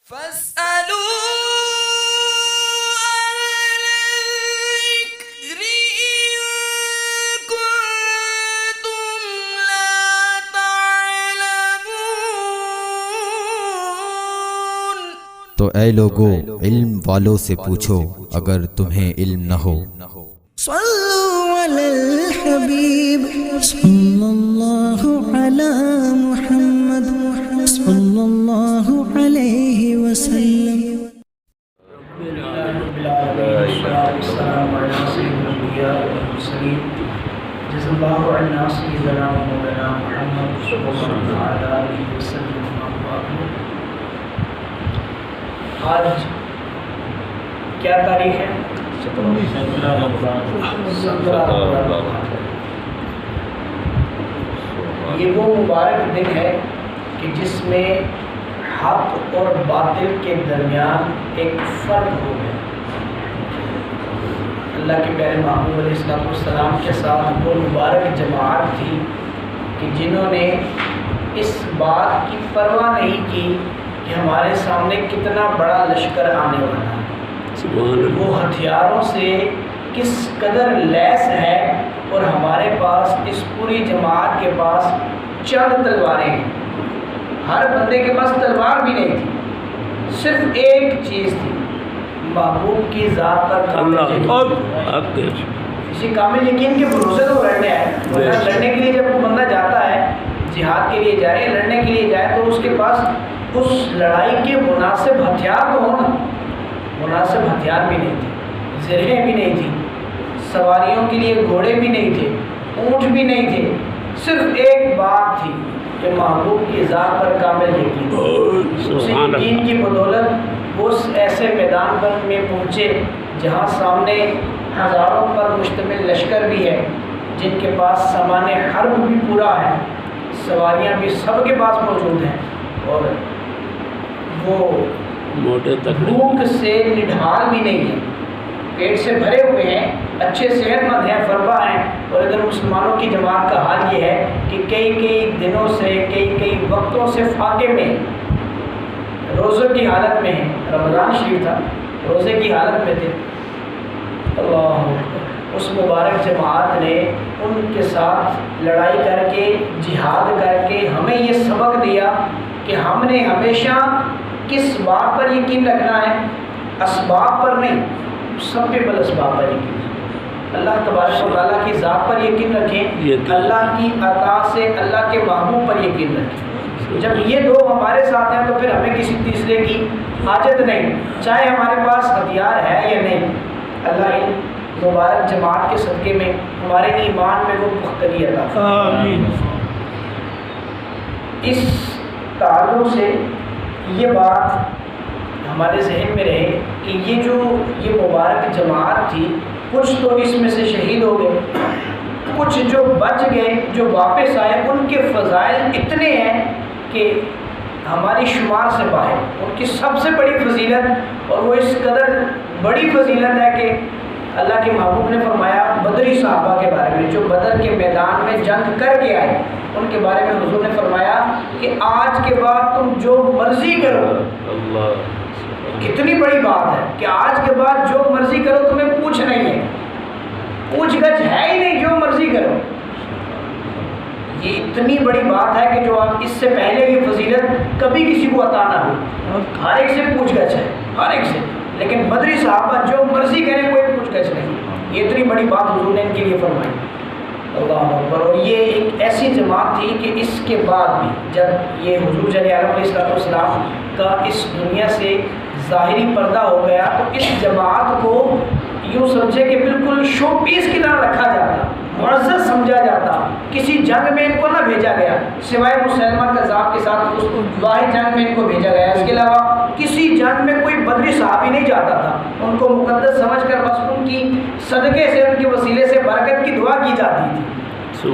فاسألوا الذكر إن كنتم لا تعلمون۔ تو اے لوگو علم والوں سے پوچھو اگر تمہیں علم نہ ہو۔ صلوا علی الحبیب صلی اللہ علی محمد صلی اللہ علیہ وسلم۔ جزا اللہ عنا سیدنا مولانا محمد صلی اللہ علیہ وسلم۔ آج کیا تاریخ ہے؟ 17 یہ وہ مبارک دن ہے کہ جس میں حق اور باطل کے درمیان ایک فرق ہو گیا۔ اللہ کے پیارے محبوب علیہ السلام کے ساتھ وہ مبارک جماعت تھی کہ جنہوں نے اس بات کی پرواہ نہیں کی کہ ہمارے سامنے کتنا بڑا لشکر آنے والا ہے، وہ ہتھیاروں سے کس قدر لیس ہے، اور ہمارے پاس اس پوری جماعت کے پاس چند تلواریں ہیں۔ ہر بندے کے پاس تلوار بھی نہیں تھی، صرف ایک چیز تھی، محبوب کی ذات پر کامل یقین۔ اسی کامل یقین کے بھروسے تو لڑنے آئے، لڑنے کے لیے جب وہ بندہ جاتا ہے، جہاد کے لیے جائے، لڑنے کے لیے جائے، تو اس کے پاس اس لڑائی کے مناسب ہتھیار تو ہوں نا۔ مناسب ہتھیار بھی نہیں تھے، زرہیں بھی نہیں تھی، سواریوں کے لیے گھوڑے بھی نہیں تھے، اونٹ بھی نہیں تھے، صرف ایک بات تھی کہ محبوب کی ذات پر کامل یقین۔ اسی یقین کی بدولت وہ اس ایسے میدان پر میں پہنچے جہاں سامنے ہزاروں پر مشتمل لشکر بھی ہے، جن کے پاس سامان حرب بھی پورا ہے، سواریاں بھی سب کے پاس موجود ہیں، اور وہ بھوک سے نڈھال بھی نہیں ہے، پیٹ سے بھرے ہوئے ہیں، اچھے صحت مند ہیں، فربا ہیں۔ اور ادھر مسلمانوں کی جماعت کا حال یہ ہے کہ کئی دنوں سے، کئی وقتوں سے فاقے میں، روزے کی حالت میں ہیں۔ رمضان شریف تھا، روزے کی حالت میں تھے۔ اللہ اس مبارک جماعت نے ان کے ساتھ لڑائی کر کے، جہاد کر کے ہمیں یہ سبق دیا کہ ہم نے ہمیشہ کس بات پر یقین رکھنا ہے؟ اسباب پر نہیں، سب پہ بل اسباب پر یقین۔ اللہ تبارک و تعالیٰ کی ذات پر یقین رکھیں، اللہ کی عطا سے اللہ کے محبوب پر یقین رکھیں۔ جب یہ دو ہمارے ساتھ ہیں تو پھر ہمیں کسی تیسرے کی حاجت نہیں، چاہے ہمارے پاس ہتھیار ہے یا نہیں۔ اللہ ان مبارک جماعت کے صدقے میں ہمارے ایمان میں وہ پختگی عطا فرمائے۔ اس تعلق سے یہ بات ہمارے ذہن میں رہے کہ یہ مبارک جماعت تھی، کچھ تو اس میں سے شہید ہو گئے، کچھ جو بچ گئے، جو واپس آئے، ان کے فضائل اتنے ہیں کہ ہماری شمار سے باہر۔ ان کی سب سے بڑی فضیلت، اور وہ اس قدر بڑی فضیلت ہے کہ اللہ کے محبوب نے فرمایا بدری صحابہ کے بارے میں، جو بدر کے میدان میں جنگ کر کے آئے، ان کے بارے میں حضور نے فرمایا کہ آج کے بعد تم جو مرضی کرو۔ کتنی بڑی بات ہے کہ آج کے بعد جو مرضی کرو، تمہیں پوچھ نہیں ہے، پوچھ گچھ ہے ہی نہیں، جو مرضی کرو۔ یہ اتنی بڑی بات ہے کہ جو آپ اس سے پہلے یہ فضیلت کبھی کسی کو عطا نہ ہوئی، ہر ایک سے پوچھ گچھ ہے، ہر ایک سے، لیکن بدری صحابہ جو مرضی کریں کوئی پوچھ گچھ نہیں۔ یہ اتنی بڑی بات حضور نے ان کے لیے فرمائی۔ اللہ اکبر۔ اور یہ ایک ایسی جماعت تھی کہ اس کے بعد بھی جب یہ حضور جل علیہ السلام کا اس دنیا سے ظاہری پردہ ہو گیا تو اس جماعت کو یوں سمجھے کہ بالکل شو پیس کی طرح رکھا جاتا، معزز سمجھا جاتا۔ کسی جنگ میں ان کو نہ بھیجا گیا سوائے مسلمہ کذاب کے ساتھ، اس واحد جنگ میں ان کو بھیجا گیا، اس کے علاوہ کسی جنگ میں کوئی بدری صحابی نہیں جاتا تھا۔ ان کو مقدس سمجھ کر بس ان کی صدقے سے، ان کے وسیلے سے برکت کی دعا کی جاتی تھی۔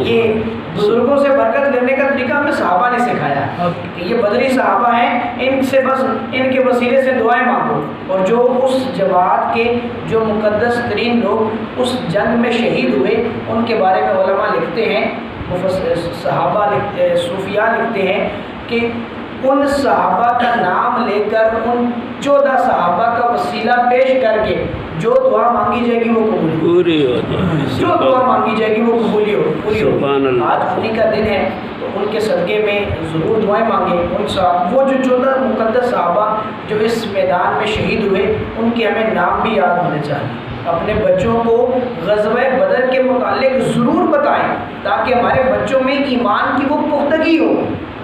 یہ بزرگوں سے برکت لینے کا طریقہ ہمیں صحابہ نے سکھایا کہ یہ بدری صحابہ ہیں، ان سے بس ان کے وسیلے سے دعائیں مانگو۔ اور جو اس جماعت کے جو مقدس ترین لوگ اس جنگ میں شہید ہوئے، ان کے بارے میں علماء لکھتے ہیں، صحابہ صوفیاء لکھتے ہیں کہ ان صحابہ کا نام لے کر ان 14 صحابہ کا وسیلہ پیش کر کے جو دعا مانگی جائے گی وہ پوری ہو جائے، جو دعا مانگی جائے گی وہ پوری ہو۔ آج انہی کا دن ہے تو ان کے صدقے میں ضرور دعائیں مانگیں۔ ان وہ جو 14 مقدس صحابہ جو اس میدان میں شہید ہوئے ان کے ہمیں نام بھی یاد ہونے چاہیے۔ اپنے بچوں کو غزوہ بدر کے متعلق ضرور بتائیں تاکہ ہمارے بچوں میں ایمان کی وہ پختگی ہو۔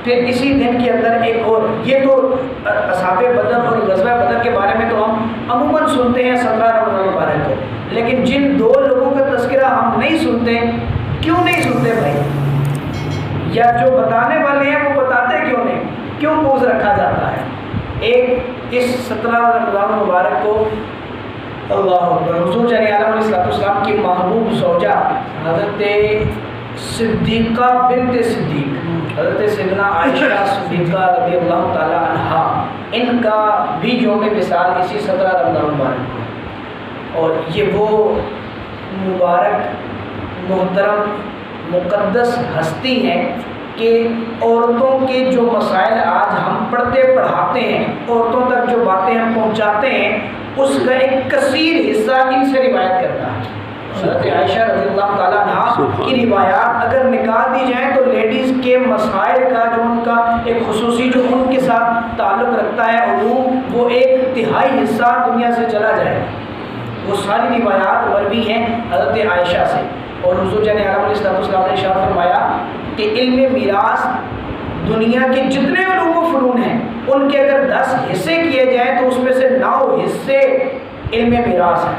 پھر اسی دن کے اندر ایک اور، یہ تو اصحاب بدر اور غزوہ بدر کے بارے میں تو ہم عموماً سنتے ہیں 17 رمضان مبارک کو، لیکن جن 2 لوگوں کا تذکرہ ہم نہیں سنتے، کیوں نہیں سنتے بھائی؟ یا جو بتانے والے ہیں وہ بتاتے کیوں نہیں؟ کیوں پوز رکھا جاتا ہے؟ ایک اس 17 رمضان مبارک کو اللہ اکبر حضور جانی عالم علیہ السلام کی محبوب زوجہ حضرت صدیقہ بنت صدیق، حضرت سیدنا عائشہ صدیقہ رضی اللہ تعالی عنہا، ان کا بھی یوم وصال اسی 17 رمضان مبارک کو، اور یہ وہ مبارک محترم مقدس ہستی ہیں کہ عورتوں کے جو مسائل آج ہم پڑھتے پڑھاتے ہیں، عورتوں تک جو باتیں ہم پہنچاتے ہیں، اس کا ایک کثیر حصہ ان سے روایت کرتا ہے۔ حضرت عائشہ رضی اللہ تعالیٰ عنہ کی روایات اگر نکال دی جائیں تو لیڈیز کے مسائل کا جو ان کا ایک خصوصی جو ان کے ساتھ تعلق رکھتا ہے علوم، وہ 1/3 حصہ دنیا سے چلا جائے۔ وہ ساری روایات مروی ہیں حضرت عائشہ سے، اور حضور جان عالم علیہ السلام نے ارشاد فرمایا کہ علم میراث دنیا کے جتنے علوم و فنون ہیں ان کے اگر 10 حصے کیے جائیں تو اس میں سے 9 حصے علم میراث ہیں۔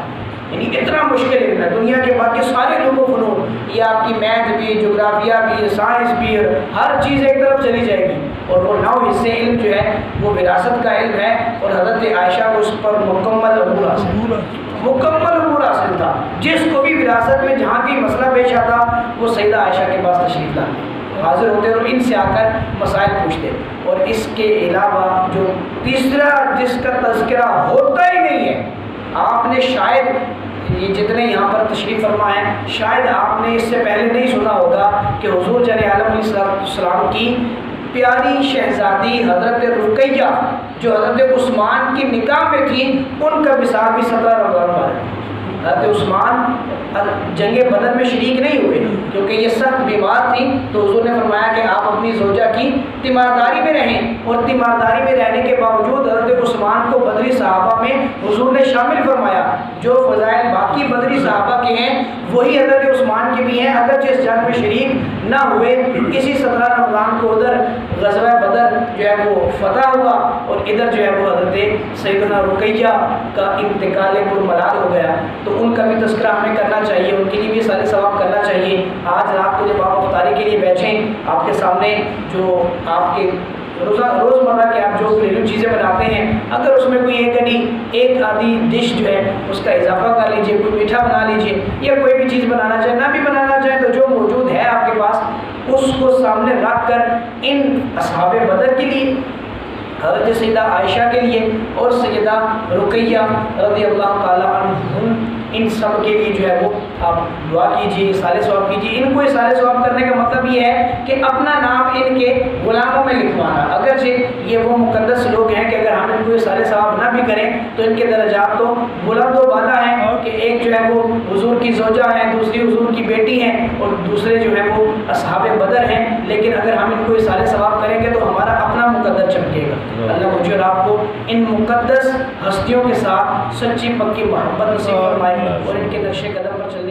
یعنی اتنا مشکل علم ہے، دنیا کے باقی سارے علوم و فنون، یہ آپ کی میتھ بھی، جغرافیہ بھی، سائنس بھی، ہر چیز ایک طرف چلی جائے گی، اور وہ 9 حصے علم جو ہے وہ وراثت کا علم ہے، اور حضرت عائشہ کو اس پر مکمل عبور حاصل تھا۔ جس کو بھی وراثت میں جہاں بھی مسئلہ پیش آتا وہ سیدہ عائشہ کے پاس تشریف لاتے، حاضر ہوتے اور ان سے آ کر مسائل پوچھتے۔ اور اس کے علاوہ جو تیسرا جس کا تذکرہ ہوتا ہی نہیں ہے، آپ نے شاید یہ جتنے یہاں پر تشریف فرما ہیں شاید آپ نے اس سے پہلے نہیں سنا ہوگا کہ حضور جان عالم علیہ السلام کی پیاری شہزادی حضرت رقیہ جو حضرت عثمان کی نکاح میں تھی، ان کا وصال بھی 17 رمضان مبارک۔ حضرت عثمان جنگ بدر میں شریک نہیں ہوئے کیونکہ یہ سخت بیمار تھی، تو حضور نے فرمایا کہ آپ اپنی زوجہ کی تیمارداری میں رہیں، اور تیمارداری میں رہنے کے باوجود حضرت عثمان کو بدری صحابہ میں حضور نے شامل فرمایا۔ جو فضائل باقی بدری صحابہ کے ہیں وہی حضرت عثمان کے بھی ہیں، اگرچہ اس جنگ میں شریک نہ ہوئے۔ اسی 17 رمضان کو ادھر غزوہ بدر جو ہے وہ فتح ہوا، اور ادھر جو ہے وہ حضرت سیدنا رقیہ کا انتقال پرملال ہو گیا، تو ان کا بھی تذکرہ ہمیں کرنا چاہیے، ان کے لیے بھی سارے ثواب کرنا چاہیے۔ آج رات کو جب آپ افطاری کے لیے بیٹھیں، آپ کے سامنے جو آپ کے روزمرہ کے آپ جو گھریلو چیزیں بناتے ہیں، اگر اس میں کوئی ایک آدھی ڈش جو ہے اس کا اضافہ کر لیجئے، کوئی میٹھا بنا لیجئے، یا کوئی بھی چیز بنانا چاہے، نہ بھی بنانا چاہے تو جو موجود ہے آپ کے پاس اس کو سامنے رکھ کر ان اصحاب بدر کے لیے، حضرت سیدہ عائشہ کے لیے اور سیدہ رقیہ رضی اللہ تعالیٰ عنہم، ان سب کے لیے جو ہے وہ آپ دعا کیجیے، اصالِ ثواب کیجیے۔ ان کو اصالِ ثواب کرنے کا مطلب یہ ہے کہ اپنا نام ان کے غلاموں میں لکھوانا، اگرچہ یہ وہ مقدس لوگ ہیں کہ اگر ہم ان کو اصالِ ثواب نہ بھی کریں تو ان کے درجات تو بلند و بالا ہیں، کہ ایک جو ہے وہ حضور کی زوجہ ہیں، دوسری حضور کی بیٹی ہیں، اور دوسرے جو ہے وہ اصحاب بدر ہیں، لیکن اگر ہم ان کو اصالِ ثواب کریں گے تو ہمارا اپنا مقدر چمکے گا۔ اللہ مجھے اور آپ کو ان مقدس ہستیوں کے ساتھ سچی پکی محبت نصیب فرمائے اور ان کے نقش قدم پر چلنے